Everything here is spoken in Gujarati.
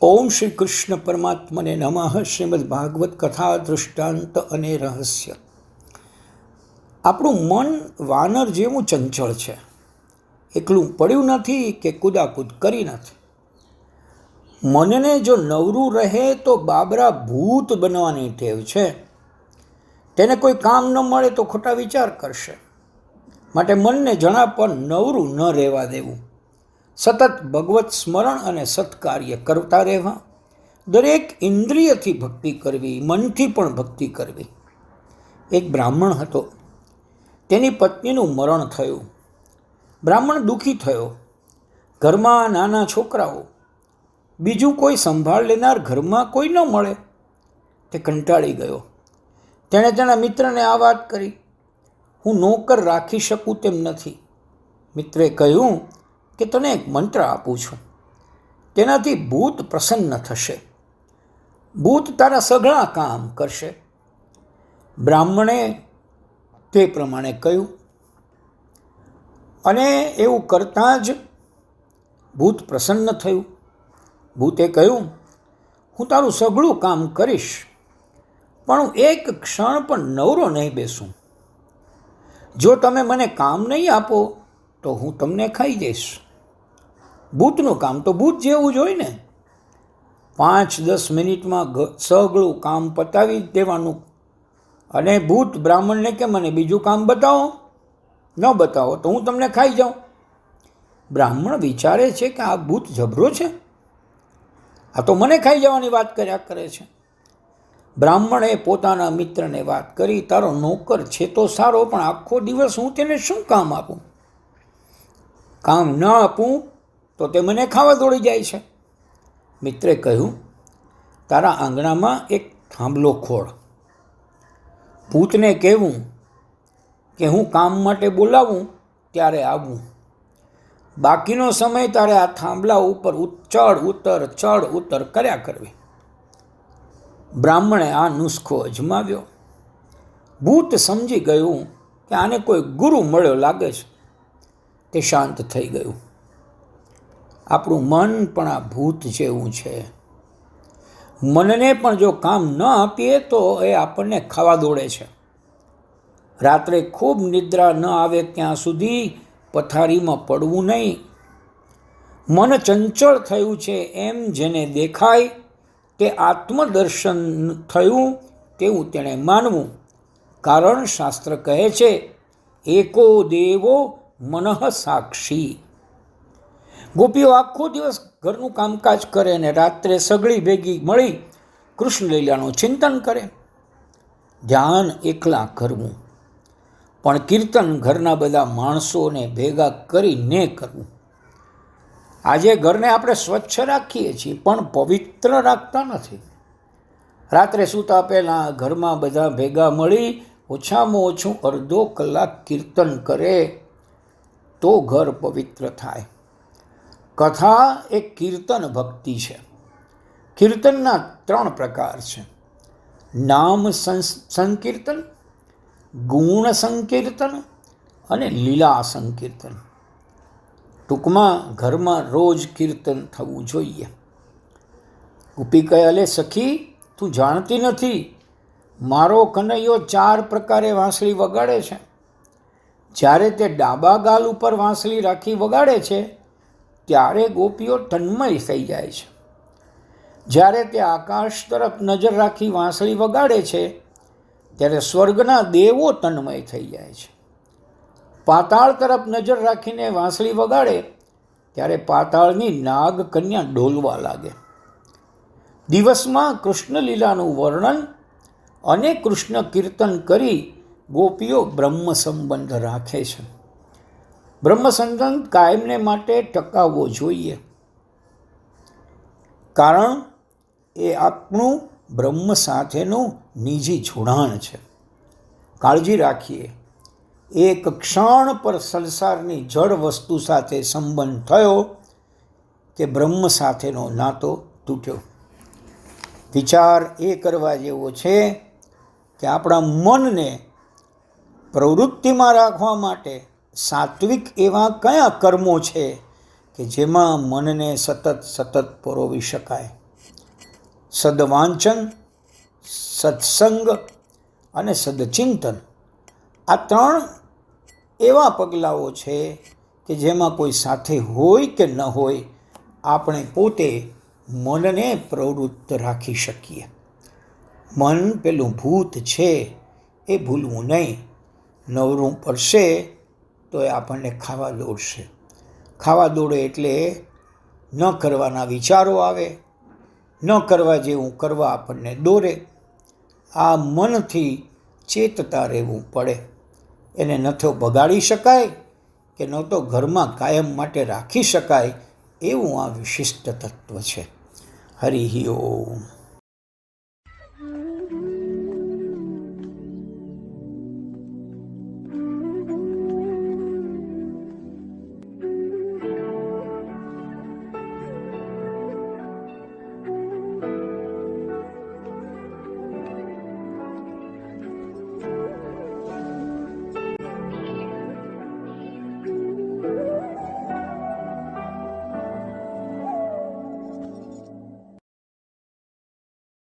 ઓમ શ્રી કૃષ્ણ પરમાત્મને નમઃ. શ્રીમદ ભાગવત કથા દૃષ્ટાંત અને રહસ્ય. આપણું મન વાનર જેવું ચંચળ છે. એકલું પડ્યું નથી કે કૂદાકૂદ કરી નથી. મનને જો નવરું રહે તો બાબરા ભૂત બનવાની ટેવ છે. તેને કોઈ કામ ન મળે તો ખોટા વિચાર કરશે. માટે મનને જણા પર નવરું ન રહેવા દેવું. સતત ભગવત સ્મરણ અને સત્કાર્ય કરતા રહેવા. દરેક ઇન્દ્રિયથી ભક્તિ કરવી, મનથી પણ ભક્તિ કરવી. એક બ્રાહ્મણ હતો. તેની પત્નીનું મરણ થયું. બ્રાહ્મણ દુઃખી થયો. ઘરમાં નાના છોકરાઓ, બીજું કોઈ સંભાળ લેનાર ઘરમાં કોઈ ન મળે. તે કંટાળી ગયો. તેણે તેના મિત્રને આ વાત કરી. હું નોકર રાખી શકું તેમ નથી. મિત્રે કહ્યું કે તને એક મંત્ર આપું છું, તેનાથી ભૂત પ્રસન્ન થશે. ભૂત તારા સઘળા કામ કરશે. બ્રાહ્મણે તે પ્રમાણે કહ્યું અને એવું કરતાં જ ભૂત પ્રસન્ન થયું. ભૂતે કહ્યું, હું તારું સઘળું કામ કરીશ, પણ હું એક ક્ષણ પણ નવરો નહીં બેસું. જો તમે મને કામ નહીં આપો તો હું તમને ખાઈ જઈશ. ભૂતનું કામ તો ભૂત જેવું જ હોય ને. 5-10 મિનિટમાં સઘળું કામ પતાવી દેવાનું. અને ભૂત બ્રાહ્મણને કે મને બીજું કામ બતાવો, ન બતાવો તો હું તમને ખાઈ જાઉં. બ્રાહ્મણ વિચારે છે કે આ ભૂત જબરો છે, આ તો મને ખાઈ જવાની વાત કર્યા કરે છે. બ્રાહ્મણે પોતાના મિત્રને વાત કરી, તારો નોકર છે તો સારો, પણ આખો દિવસ હું તેને શું કામ આપું? કામ ન આપું તો તે મને ખાવા દોડી જાય છે. મિત્રે કહ્યું, તારા આંગણામાં એક થાંભલો ખોળ. ભૂતને કહેવું કે હું કામ માટે બોલાવું ત્યારે આવવું. બાકીનો સમય તારે આ થાંભલા ઉપર ચડ ઉતર કર્યા કરવી. બ્રાહ્મણે આ નુસ્ખો અજમાવ્યો. ભૂત સમજી ગયું કે આને કોઈ ગુરુ મળ્યો લાગે છે. તે શાંત થઈ ગયું. આપણું મન પણ આ ભૂત જેવું છે. મનને પણ જો કામ ન આપીએ તો એ આપણને ખાવા દોડે છે. રાત્રે ખૂબ નિદ્રા ન આવે ત્યાં સુધી પથારીમાં પડવું નહીં. મન ચંચળ થયું છે એમ જેને દેખાય તે આત્મદર્શન થયું તેવું તેણે માનવું. કારણ શાસ્ત્ર કહે છે, એકો દેવો મનઃ સાક્ષી. ગોપીઓ આખો દિવસ ઘરનું કામકાજ કરે અને રાત્રે સગળી ભેગી મળી કૃષ્ણ લીલાનું ચિંતન કરે. ધ્યાન એકલા કરવું, પણ કીર્તન ઘરના બધા માણસોને ભેગા કરીને કરવું. આજે ઘરને આપણે સ્વચ્છ રાખીએ છીએ પણ પવિત્ર રાખતા નથી. રાત્રે સૂતા પહેલાં ઘરમાં બધા ભેગા મળી ઓછામાં ઓછું અડધો કલાક કીર્તન કરે તો ઘર પવિત્ર થાય. કથા એ કીર્તન ભક્તિ છે. કીર્તનના 3 પ્રકાર છે: નામ સંકીર્તન, ગુણ સંકીર્તન અને લીલા સંકીર્તન. ટૂંકમાં ઘરમાં રોજ કીર્તન થવું જોઈએ. ગોપી કહે, અલે સખી, તું જાણતી નથી, મારો કનૈયો 4 પ્રકારે વાંસળી વગાડે છે. જ્યારે તે ડાબા ગાલ ઉપર વાંસળી રાખી વગાડે છે ત્યારે ગોપીઓ તન્મય થઈ જાય છે. જ્યારે તે આકાશ તરફ નજર રાખી વાંસળી વગાડે છે ત્યારે સ્વર્ગના દેવો તન્મય થઈ જાય છે. પાતાળ તરફ નજર રાખીને વાંસળી વગાડે ત્યારે પાતાળની નાગ કન્યા ડોલવા લાગે. દિવસમાં કૃષ્ણ લીલાનું વર્ણન અને કૃષ્ણ કીર્તન કરી ગોપીઓ બ્રહ્મ સંબંધ રાખે છે. બ્રહ્મ સંબંધ કાયમને માટે ટકાવવો જોઈએ, કારણ એ આપણું બ્રહ્મ સાથેનું નિજી જોડાણ છે. કાળજી રાખીએ. એક ક્ષણ પર સંસારની જળ વસ્તુ સાથે સંબંધ થયો કે બ્રહ્મ સાથેનો નાતો તૂટ્યો. વિચાર એ કરવા જેવો છે કે આપણા મનને પ્રવૃત્તિમાં રાખવા માટે સાત્વિક એવા કયા કર્મો છે કે જેમાં મનને સતત પરોવી શકાય. સદવાંચન, સત્સંગ અને સદચિંતન આ 3 એવા પગલાઓ છે કે જેમાં કોઈ સાથે હોય કે ન હોય આપણે પોતે મનને પ્રવૃત્ત રાખી શકીએ. મન પેલું ભૂત છે એ ભૂલવું નહીં. નવરું પડશે તો એ આપણને ખાવા દોડશે. ખાવા દોડે એટલે ન કરવાના વિચારો આવે, ન કરવા જેવું કરવા આપણને દોરે. આ મનથી ચેતતા રહેવું પડે. એને ન તો બગાડી શકાય કે ન તો ઘરમાં કાયમ માટે રાખી શકાય એવું આ વિશિષ્ટ તત્વ છે. હરિ ઓમ.